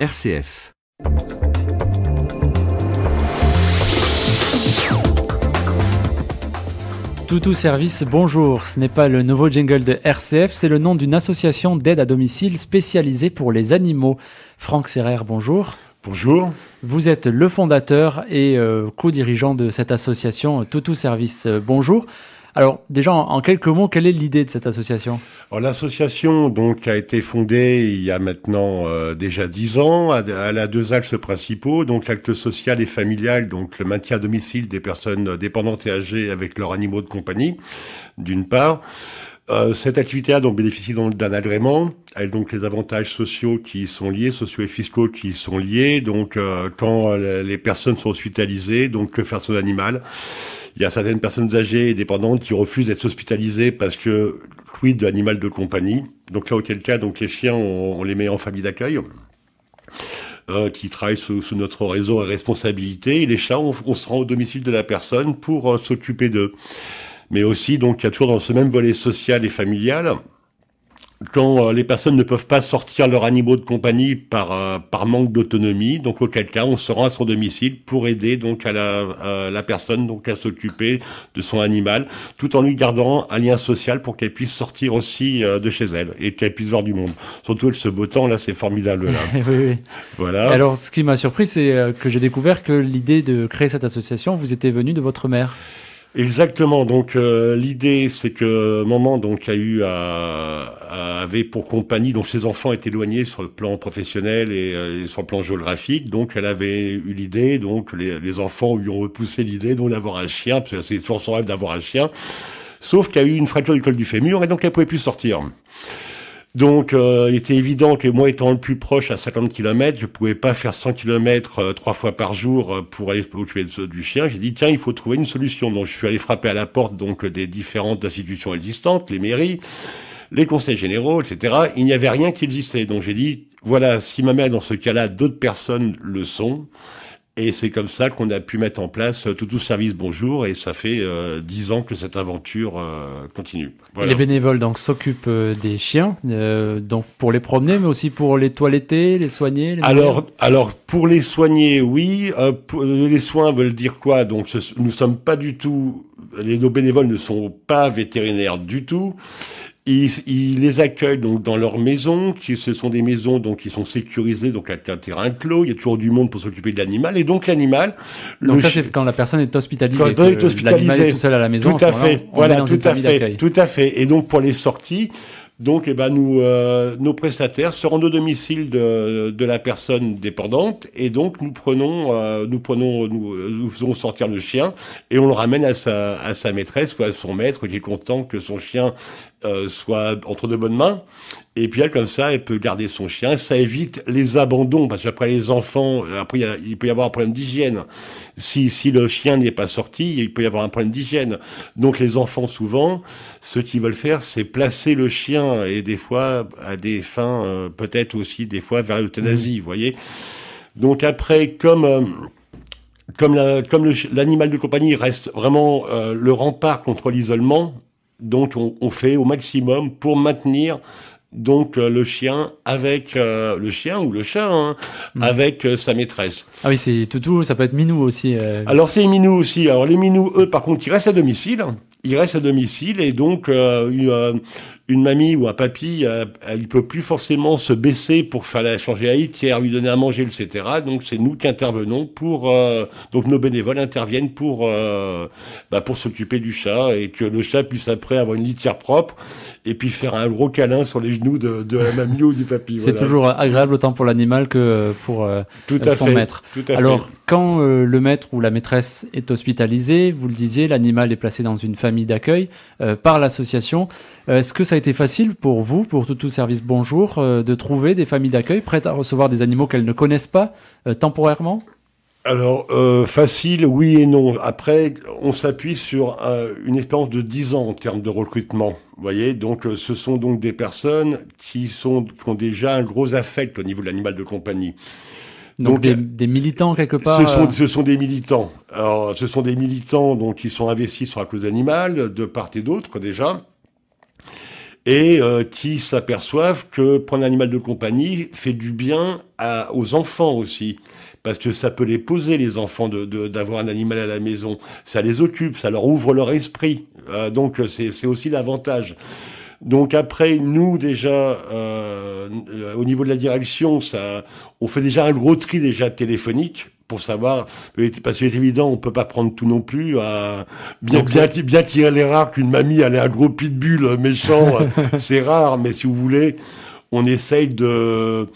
RCF. Toutou Service, bonjour. Ce n'est pas le nouveau jingle de RCF, c'est le nom d'une association d'aide à domicile spécialisée pour les animaux. Franck Serrer, bonjour. Bonjour. Vous êtes le fondateur et co-dirigeant de cette association Toutou Service. Bonjour. Alors déjà, en quelques mots, quelle est l'idée de cette association ? Alors, l'association donc a été fondée il y a maintenant déjà 10 ans. Elle a deux axes principaux, donc l'acte social et familial, donc le maintien à domicile des personnes dépendantes et âgées avec leurs animaux de compagnie, d'une part. Cette activité-là donc bénéficie donc d'un agrément, avec donc les avantages sociaux qui sont liés, sociaux et fiscaux qui sont liés. Donc quand les personnes sont hospitalisées, donc que faire son animal ? Il y a certaines personnes âgées et dépendantes qui refusent d'être hospitalisées parce que quid de l'animal de compagnie. Donc là, auquel cas, donc les chiens, on les met en famille d'accueil, qui travaillent sous notre réseau et responsabilité. Et les chats, on se rend au domicile de la personne pour s'occuper d'eux. Mais aussi, donc, il y a toujours dans ce même volet social et familial, quand les personnes ne peuvent pas sortir leurs animaux de compagnie par manque d'autonomie, donc auquel cas on se rend à son domicile pour aider donc à la personne donc à s'occuper de son animal, tout en lui gardant un lien social pour qu'elle puisse sortir aussi de chez elle et qu'elle puisse voir du monde. Surtout avec ce beau temps là, c'est formidable là. Oui. Voilà. Alors ce qui m'a surpris, c'est que j'ai découvert que l'idée de créer cette association vous était venue de votre mère. Exactement. Donc l'idée, c'est que maman donc avait pour compagnie, dont ses enfants étaient éloignés sur le plan professionnel et sur le plan géographique. Donc elle avait eu l'idée, donc les enfants lui ont repoussé l'idée donc d'avoir un chien, parce que c'est toujours son rêve d'avoir un chien. Sauf qu'il y a eu une fracture du col du fémur et donc elle pouvait plus sortir. Donc, il était évident que moi, étant le plus proche à 50 km, je pouvais pas faire 100 km 3 fois par jour pour aller m'occuper du chien. J'ai dit, tiens, il faut trouver une solution. Donc, je suis allé frapper à la porte donc des différentes institutions existantes, les mairies, les conseils généraux, etc. Il n'y avait rien qui existait. Donc, j'ai dit, voilà, si ma mère est dans ce cas-là, d'autres personnes le sont. Et c'est comme ça qu'on a pu mettre en place Toutou Service Bonjour, et ça fait 10 ans que cette aventure continue. Voilà. Les bénévoles donc s'occupent des chiens, donc pour les promener, mais aussi pour les toiletter, les soigner. Alors pour les soigner, oui. Les soins veulent dire quoi ? Donc nous sommes pas du tout. Nos bénévoles ne sont pas vétérinaires du tout. Ils les accueillent donc dans leur maison, ce sont des maisons donc qui sont sécurisées, donc avec un terrain clos. Il y a toujours du monde pour s'occuper de l'animal, et donc l'animal. Donc ça c'est quand la personne est hospitalisée. Quand elle est hospitalisée, l'animal est tout seul à la maison. Tout à fait. Voilà, tout à fait. Et donc pour les sorties. Donc, nos prestataires se rendent au domicile de la personne dépendante, et donc nous faisons sortir le chien et on le ramène à sa maîtresse ou à son maître qui est content que son chien soit entre de bonnes mains. Et puis elle, comme ça, elle peut garder son chien. Ça évite les abandons, parce qu'après les enfants, il peut y avoir un problème d'hygiène. Si le chien n'est pas sorti, il peut y avoir un problème d'hygiène. Donc les enfants, souvent, ce qu'ils veulent faire, c'est placer le chien, et des fois à des fins, peut-être aussi des fois vers l'euthanasie, vous voyez. Donc après, comme l'animal de compagnie reste vraiment le rempart contre l'isolement, donc on fait au maximum pour maintenir donc le chien avec le chien ou le chat avec sa maîtresse. Ah oui, c'est Toutou, ça peut être Minou aussi. Alors c'est les minous aussi. Alors les minous, eux, par contre, ils restent à domicile. Et donc une mamie ou un papy, il peut plus forcément se baisser pour faire changer la litière, lui donner à manger, etc. Donc c'est nous qui intervenons donc nos bénévoles interviennent pour s'occuper du chat, et que le chat puisse après avoir une litière propre et puis faire un gros câlin sur les genoux de la mamie ou du papy. C'est toujours agréable autant pour l'animal que pour son maître. Alors, quand le maître ou la maîtresse est hospitalisé, vous le disiez, l'animal est placé dans une famille d'accueil par l'association. Est-ce que ça a été facile pour vous, pour Toutou Service Bonjour, de trouver des familles d'accueil prêtes à recevoir des animaux qu'elles ne connaissent pas temporairement ? Alors, facile, oui et non. Après, on s'appuie sur une expérience de 10 ans en termes de recrutement. Vous voyez, donc ce sont donc des personnes qui ont déjà un gros affect au niveau de l'animal de compagnie. Donc des militants quelque part. Ce sont des militants. Alors, ce sont des militants donc qui sont investis sur la cause animale de part et d'autre déjà. et qui s'aperçoivent que prendre un animal de compagnie fait du bien aux enfants aussi. Parce que ça peut les poser, les enfants, d'avoir un animal à la maison. Ça les occupe, ça leur ouvre leur esprit. Donc c'est aussi l'avantage. Donc après, nous déjà, au niveau de la direction, on fait déjà un gros tri déjà téléphonique pour savoir, parce que c'est évident, on peut pas prendre tout non plus. Bien qu'il y ait les rares qu'une mamie elle ait un gros pitbull méchant, c'est rare, mais si vous voulez, on essaye de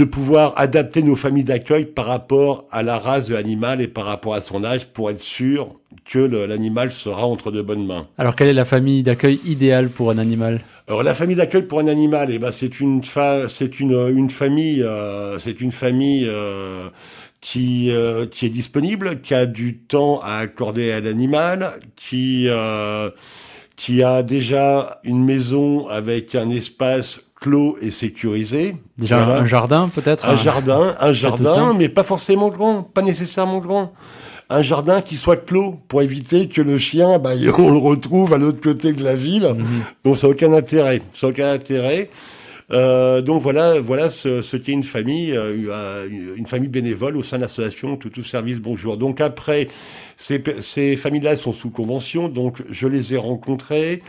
pouvoir adapter nos familles d'accueil par rapport à la race de l'animal et par rapport à son âge pour être sûr que l'animal sera entre de bonnes mains. Alors, quelle est la famille d'accueil idéale pour un animal ? Alors, la famille d'accueil pour un animal, c'est une famille qui est disponible, qui a du temps à accorder à l'animal, qui a déjà une maison avec un espace clos et sécurisé. Déjà un jardin peut-être ? Un jardin, mais pas forcément grand, pas nécessairement grand. Un jardin qui soit clos pour éviter que le chien, on le retrouve à l'autre côté de la ville. Donc ça n'a aucun intérêt. Donc voilà ce qu'est une famille bénévole au sein de l'association Toutou Service Bonjour. Donc après, ces familles-là sont sous convention, donc je les ai rencontrées.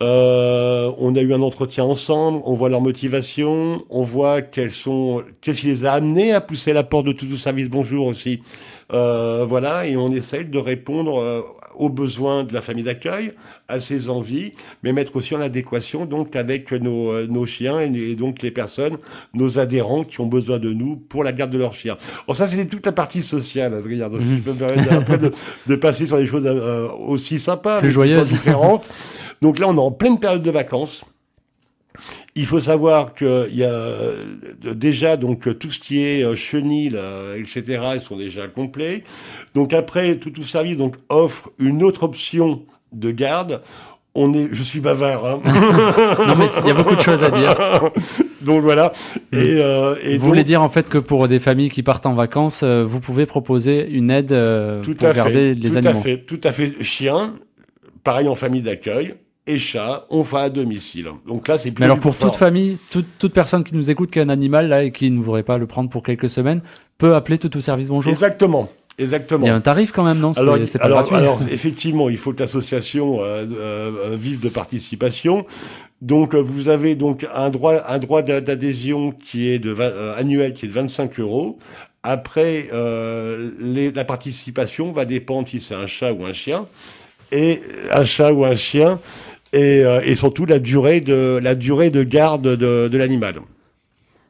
On a eu un entretien ensemble, on voit leur motivation, on voit qu'est-ce qui les a amenés à pousser la porte de Toutou Service Bonjour aussi. Et on essaye de répondre aux besoins de la famille d'accueil, à ses envies, mais mettre aussi en adéquation donc avec nos chiens et donc les personnes, nos adhérents qui ont besoin de nous pour la garde de leurs chiens. Alors ça, c'était toute la partie sociale, Adrien. Donc, si je peux me permettre après de passer sur des choses aussi sympas, plus joyeuses, différentes. Donc là, on est en pleine période de vacances. Il faut savoir qu'il y a déjà donc tout ce qui est chenil, etc. Ils sont déjà complets. Donc après, Toutou Service donc offre une autre option de garde. Je suis bavard. Hein. Non mais il y a beaucoup de choses à dire. Donc voilà. Vous voulez dire en fait que pour des familles qui partent en vacances, vous pouvez proposer une aide pour garder les animaux. Tout à fait. Chien, pareil en famille d'accueil. Et chat, on va à domicile. Donc là, c'est plus. Mais alors pour toute famille, toute personne qui nous écoute qui a un animal là et qui ne voudrait pas le prendre pour quelques semaines, peut appeler Toutou Service Bonjour. Exactement. Il y a un tarif quand même, non ? C'est pas gratuit. Alors effectivement, il faut que l'association vive de participation. Donc vous avez donc un droit d'adhésion qui est annuel qui est de 25 €. Après, la participation va dépendre si c'est un chat ou un chien. Et surtout la durée de garde de l'animal.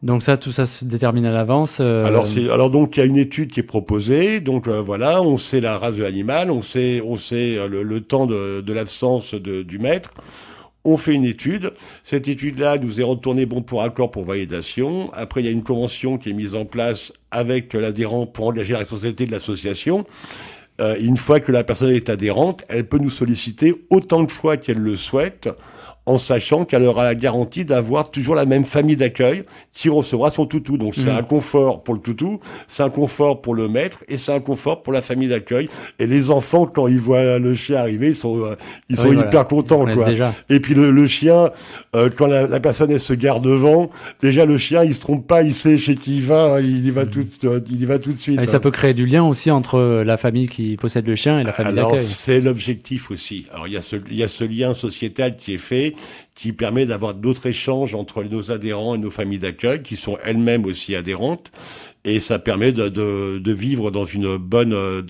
Donc tout ça se détermine à l'avance. Alors donc il y a une étude qui est proposée. Donc voilà, on sait la race de l'animal, on sait le temps de l'absence du maître. On fait une étude. Cette étude-là nous est retournée bon pour accord pour validation. Après, il y a une convention qui est mise en place avec l'adhérent pour engager la responsabilité de l'association. Une fois que la personne est adhérente, elle peut nous solliciter autant de fois qu'elle le souhaite, en sachant qu'elle aura la garantie d'avoir toujours la même famille d'accueil qui recevra son toutou. Donc c'est un confort pour le toutou, c'est un confort pour le maître et c'est un confort pour la famille d'accueil. Et les enfants, quand ils voient le chien arriver, ils sont hyper contents, quoi. Et puis le chien, quand la personne elle se gare devant, déjà le chien il se trompe pas, il sait chez qui il va, il y va tout de suite. Et ça peut créer du lien aussi entre la famille qui possède le chien et la famille d'accueil. Alors c'est l'objectif aussi. Alors il y a ce lien sociétal qui est fait, qui permet d'avoir d'autres échanges entre nos adhérents et nos familles d'accueil, qui sont elles-mêmes aussi adhérentes, et ça permet de vivre dans une bonne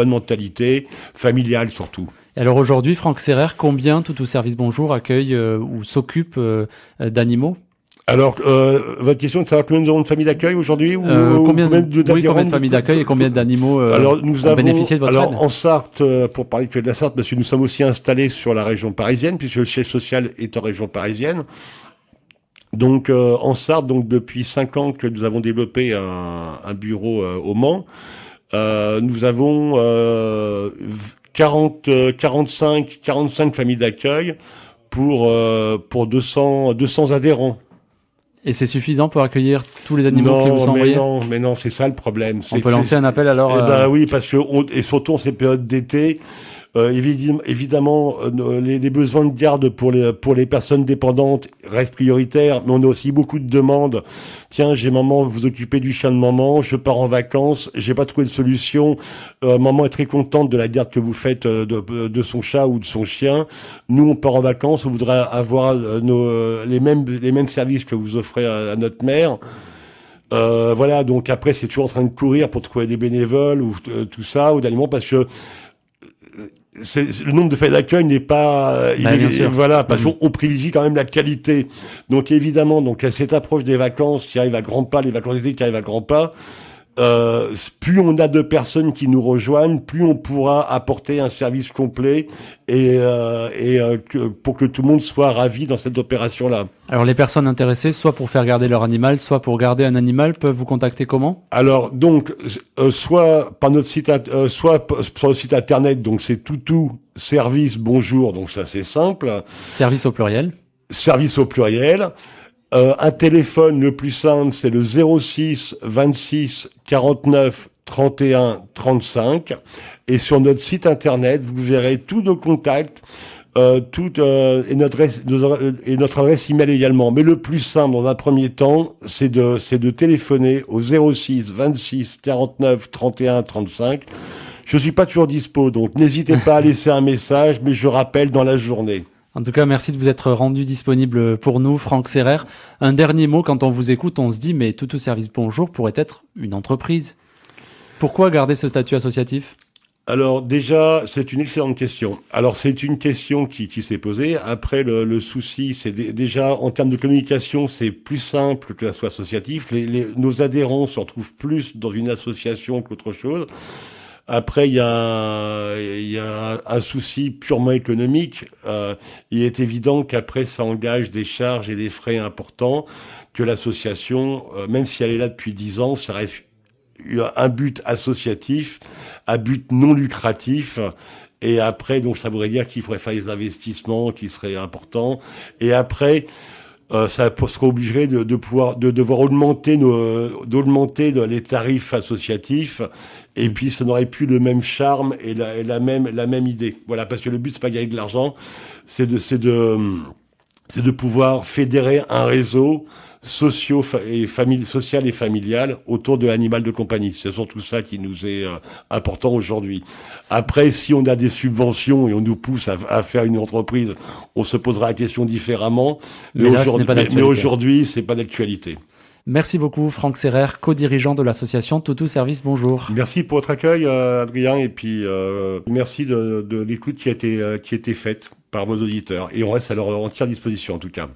mentalité familiale surtout. Et alors aujourd'hui, Franck Serrer, combien Toutou Service Bonjour accueille ou s'occupe d'animaux ? Alors, votre question est de savoir combien nous avons de familles d'accueil aujourd'hui ou combien de familles d'accueil et combien d'animaux ont bénéficié de votre aide ? En Sarthe, pour parler que de la Sarthe, parce que nous sommes aussi installés sur la région parisienne, puisque le siège social est en région parisienne. Donc, en Sarthe, depuis 5 ans que nous avons développé un bureau au Mans, nous avons 45 familles d'accueil pour 200 adhérents. Et c'est suffisant pour accueillir tous les animaux qui vous sont envoyés ? Mais non, c'est ça le problème. On peut lancer un appel alors oui, parce que et surtout en ces périodes d'été, Évidemment, les besoins de garde pour les personnes dépendantes restent prioritaires, mais on a aussi beaucoup de demandes. Tiens, j'ai maman, vous occupez du chien de maman, je pars en vacances, j'ai pas trouvé de solution. Maman est très contente de la garde que vous faites de son chat ou de son chien. Nous, on part en vacances, on voudrait avoir les mêmes services que vous offrez à notre mère. Voilà, donc après, c'est toujours en train de courir pour trouver des bénévoles ou tout ça, ou d'aliments, parce que le nombre de fêtes d'accueil n'est pas, voilà, parce qu'on privilégie quand même la qualité. Donc évidemment, donc à cette approche des vacances qui arrivent à grands pas, les vacances d'été qui arrivent à grands pas, plus on a de personnes qui nous rejoignent, plus on pourra apporter un service complet pour que tout le monde soit ravi dans cette opération-là. Alors les personnes intéressées, soit pour faire garder leur animal, soit pour garder un animal, peuvent vous contacter comment? Alors donc, soit par notre site, soit sur le site internet, donc c'est Toutou Service Bonjour, donc ça c'est simple. Service au pluriel. Service au pluriel. Un téléphone le plus simple, c'est le 06 26 49 31 35. Et sur notre site internet, vous verrez tous nos contacts, et notre adresse email également. Mais le plus simple, dans un premier temps, c'est de téléphoner au 06 26 49 31 35. Je suis pas toujours dispo, donc n'hésitez pas à laisser un message, mais je rappelle dans la journée. En tout cas, merci de vous être rendu disponible pour nous, Franck Serrer. Un dernier mot, quand on vous écoute, on se dit, mais Toutou Service Bonjour pourrait être une entreprise. Pourquoi garder ce statut associatif? Alors déjà, c'est une excellente question. Alors c'est une question qui s'est posée. Après, le souci, c'est déjà en termes de communication, c'est plus simple que ça soit associatif. Nos adhérents se retrouvent plus dans une association qu'autre chose. Après, il y a un souci purement économique. Il est évident qu'après, ça engage des charges et des frais importants, que l'association, même si elle est là depuis 10 ans, ça reste un but associatif, à but non lucratif. Et après, donc, ça voudrait dire qu'il faudrait faire des investissements qui seraient importants. Et après, ça serait obligé de devoir augmenter les tarifs associatifs, et puis ça n'aurait plus le même charme et la même idée. Voilà, parce que le but c'est pas gagner de l'argent, c'est de pouvoir fédérer un réseau social et familial autour de l'animal de compagnie. C'est surtout ça qui nous est important aujourd'hui. Après, si on a des subventions et on nous pousse à faire une entreprise, on se posera la question différemment. Mais aujourd'hui, c'est pas d'actualité. Merci beaucoup, Franck Serrer, co-dirigeant de l'association Toutou Service Bonjour. Merci pour votre accueil, Adrien, et puis merci de l'écoute qui a été faite par vos auditeurs. Et on reste à leur entière disposition, en tout cas.